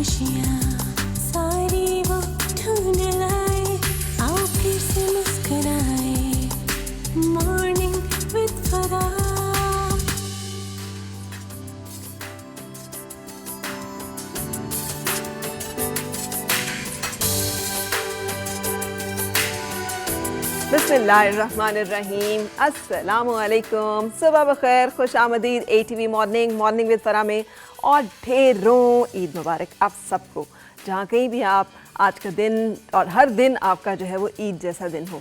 खुशियाँ सारी वो ढूंढ लाए, आओ फिर से मुस्कुराए, मॉर्निंग विद फराह। बिस्मिल्लाहिर्रहमानिर्रहीम, अस्सलामुअलैकुम, सुबह बखैर, खुश आमदीद ATV मॉर्निंग विद फराह में, और ढेरों ईद मुबारक आप सबको, जहाँ कहीं भी आप आज का दिन और हर दिन आपका जो है वो ईद जैसा दिन हो।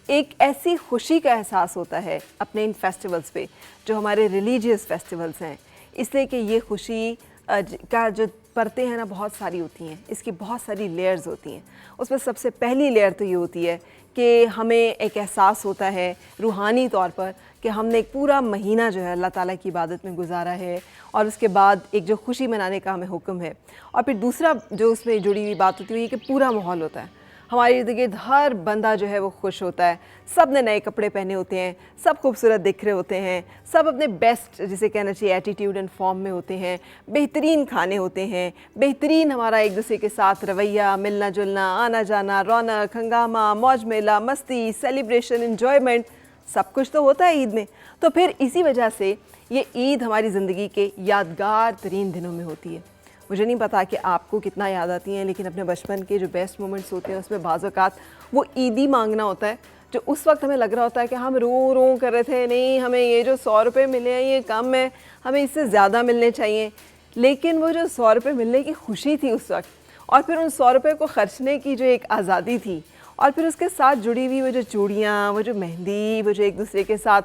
एक ऐसी खुशी का एहसास होता है अपने इन फेस्टिवल्स पे जो हमारे रिलीजियस फेस्टिवल्स हैं, इसलिए कि ये खुशी का जो परतें हैं ना बहुत सारी होती हैं, इसकी बहुत सारी लेयर्स होती हैं। उसमें सबसे पहली लेयर तो ये होती है कि हमें एक एहसास होता है रूहानी तौर पर कि हमने एक पूरा महीना जो है अल्लाह ताला की इबादत में गुजारा है, और उसके बाद एक जो खुशी मनाने का हमें हुक्म है। और फिर दूसरा जो उसमें जुड़ी हुई बात होती है ये कि पूरा माहौल होता है, हमारे इर्द गिर्द हर बंदा जो है वो खुश होता है, सब ने नए कपड़े पहने होते हैं, सब खूबसूरत दिख रहे होते हैं, सब अपने बेस्ट जिसे कहना चाहिए एटीट्यूड एंड फॉर्म में होते हैं, बेहतरीन खाने होते हैं, बेहतरीन हमारा एक दूसरे के साथ रवैया, मिलना जुलना, आना जाना, रौनक, हंगामा, मौज मेला, मस्ती, सेलिब्रेशन, इन्जॉयमेंट, सब कुछ तो होता है ईद में। तो फिर इसी वजह से ये ईद हमारी ज़िंदगी के यादगार तरीन दिनों में होती है। मुझे नहीं पता कि आपको कितना याद आती हैं, लेकिन अपने बचपन के जो बेस्ट मोमेंट्स होते हैं उसमें बाज़ औक़ात वो ईदी मांगना होता है, जो उस वक्त हमें लग रहा होता है कि हम रो कर रहे थे, नहीं हमें ये जो 100 रुपये मिले हैं ये कम है, हमें इससे ज़्यादा मिलने चाहिए। लेकिन वो जो 100 रुपये मिलने की खुशी थी उस वक्त, और फिर उन 100 रुपये को ख़र्चने की जो एक आज़ादी थी, और फिर उसके साथ जुड़ी हुई वो जो चूड़ियाँ, वो जो मेहंदी, वो जो एक दूसरे के साथ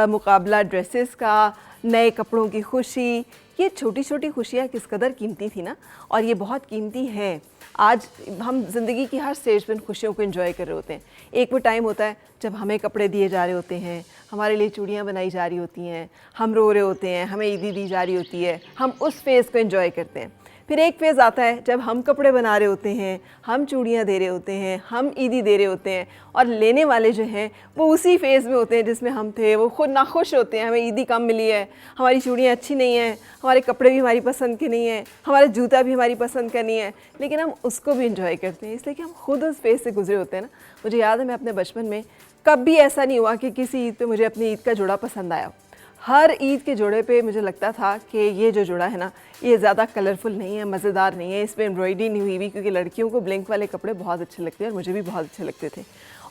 मुकाबला ड्रेसेस का, नए कपड़ों की खुशी, ये छोटी छोटी खुशियाँ किस कदर कीमती थी ना, और ये बहुत कीमती हैं। आज हम ज़िंदगी की हर स्टेज पर खुशियों को एंजॉय कर रहे होते हैं। एक वो टाइम होता है जब हमें कपड़े दिए जा रहे होते हैं, हमारे लिए चूड़ियाँ बनाई जा रही होती हैं, हम रो रहे होते हैं, हमें ईदी दी जा रही होती है, हम उस फेज़ को एंजॉय करते हैं। फिर एक फ़ेज़ आता है जब हम कपड़े बना रहे होते हैं, हम चूड़ियाँ दे रहे होते हैं, हम ईदी दे रहे होते हैं, और लेने वाले जो हैं वो उसी फ़ेज़ में होते हैं जिसमें हम थे। वो खुद नाखुश होते हैं, हमें ईदी कम मिली है, हमारी चूड़ियाँ अच्छी नहीं हैं, हमारे कपड़े भी हमारी पसंद के नहीं हैं, हमारा जूता भी हमारी पसंद का नहीं है, लेकिन हम उसको भी इंजॉय करते हैं इसलिए कि हम खुद उस फ़ेज़ से गुजरे होते हैं ना। मुझे याद है मैं अपने बचपन में कभी ऐसा नहीं हुआ कि किसी ईद पर मुझे अपनी ईद का जोड़ा पसंद आया। हर ईद के जोड़े पे मुझे लगता था कि ये जो जोड़ा है ना ये ज़्यादा कलरफुल नहीं है, मज़ेदार नहीं है, इस पर एम्ब्रॉयडरी नहीं हुई हुई, क्योंकि लड़कियों को ब्लिंक वाले कपड़े बहुत अच्छे लगते हैं और मुझे भी बहुत अच्छे लगते थे।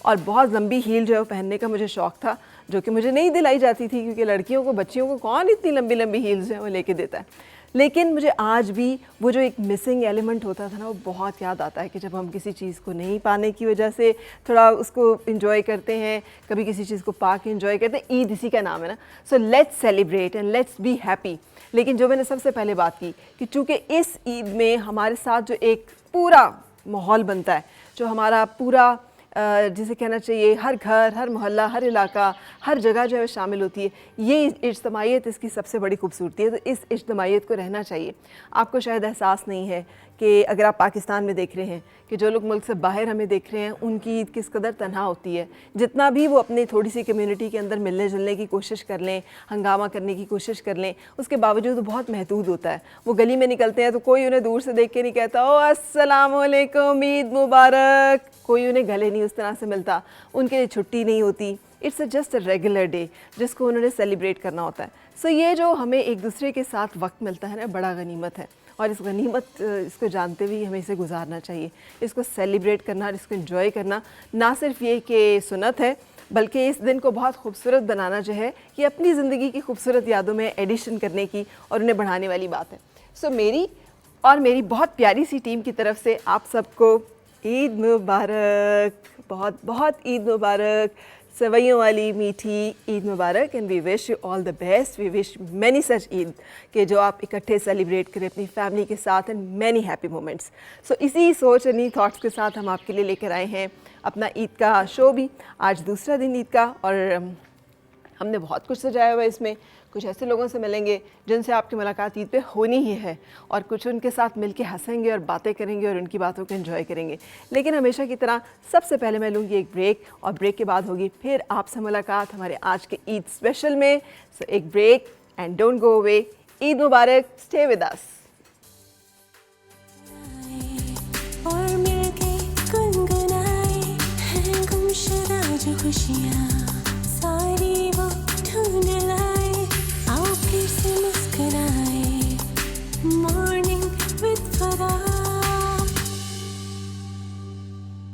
और बहुत लंबी हील जो है पहनने का मुझे शौक़ था, जो कि मुझे नहीं दिलाई जाती थी, क्योंकि लड़कियों को, बच्चियों को कौन इतनी लंबी लंबी हील्स जो है वो लेके देता है। लेकिन मुझे आज भी वो जो एक मिसिंग एलिमेंट होता था ना वो बहुत याद आता है कि जब हम किसी चीज़ को नहीं पाने की वजह से थोड़ा उसको इंजॉय करते हैं, कभी किसी चीज़ को पा के इंजॉय करते हैं। ईद इसी का नाम है ना। So let's celebrate and let's be happy. लेकिन जो मैंने सबसे पहले बात की कि चूँकि इस ईद में हमारे साथ जो एक पूरा माहौल बनता है, जो हमारा पूरा जिसे कहना चाहिए हर घर, हर मोहल्ला, हर इलाका, हर जगह जो है शामिल होती है, ये इज्तिमाइयत इसकी सबसे बड़ी खूबसूरती है। तो इस इज्तिमाइयत को रहना चाहिए। आपको शायद एहसास नहीं है कि अगर आप पाकिस्तान में देख रहे हैं कि जो लोग मुल्क से बाहर हमें देख रहे हैं उनकी ईद किस कदर तन्हा होती है। जितना भी वो अपनी थोड़ी सी कम्युनिटी के अंदर मिलने जुलने की कोशिश कर लें, हंगामा करने की कोशिश कर लें, उसके बावजूद वो बहुत महदूद होता है। वो गली में निकलते हैं तो कोई उन्हें दूर से देख के नहीं कहता ओ अस्सलाम वालेकुम, ईद मुबारक, कोई उन्हें गले नहीं उस तरह से मिलता, उनके लिए छुट्टी नहीं होती। It's just a regular day जिसको उन्होंने सेलिब्रेट करना होता है। सो ये जो हमें एक दूसरे के साथ वक्त मिलता है ना, बड़ा गनीमत है, और इस गनीमत इसको जानते हुए हमें इसे गुजारना चाहिए। इसको सेलिब्रेट करना और इसको एंजॉय करना ना सिर्फ ये कि सुन्नत है, बल्कि इस दिन को बहुत खूबसूरत बनाना जो है ये अपनी ज़िंदगी की खूबसूरत यादों में एडिशन करने की और उन्हें बढ़ाने वाली बात है। सो मेरी और मेरी बहुत प्यारी सी टीम की तरफ से आप सबको ईद मुबारक, बहुत बहुत ईद मुबारक, सवैयों वाली मीठी ईद मुबारक। And we wish you all the best. We wish many such Eid के जो आप इकट्ठे सेलिब्रेट करें अपनी फैमिली के साथ, एंड मैनी हैप्पी मोमेंट्स। सो इसी सोच और इन्हीं थॉट्स के साथ हम आपके लिए लेकर आए हैं अपना ईद का शो भी। आज दूसरा दिन ईद का, और हमने बहुत कुछ सजाया हुआ है इसमें। कुछ ऐसे लोगों से मिलेंगे जिनसे आपकी मुलाकात ईद पे होनी ही है, और कुछ उनके साथ मिलके हंसेंगे और बातें करेंगे और उनकी बातों को एंजॉय करेंगे। लेकिन हमेशा की तरह सबसे पहले मैं लूँगी एक ब्रेक, और ब्रेक के बाद होगी फिर आपसे मुलाकात हमारे आज के ईद स्पेशल में। सो एक break and don't go away. Eid मुबारक, स्टे विद अस। गुमशुदा जो खुशियाँ सारी वो ढूंढ लाई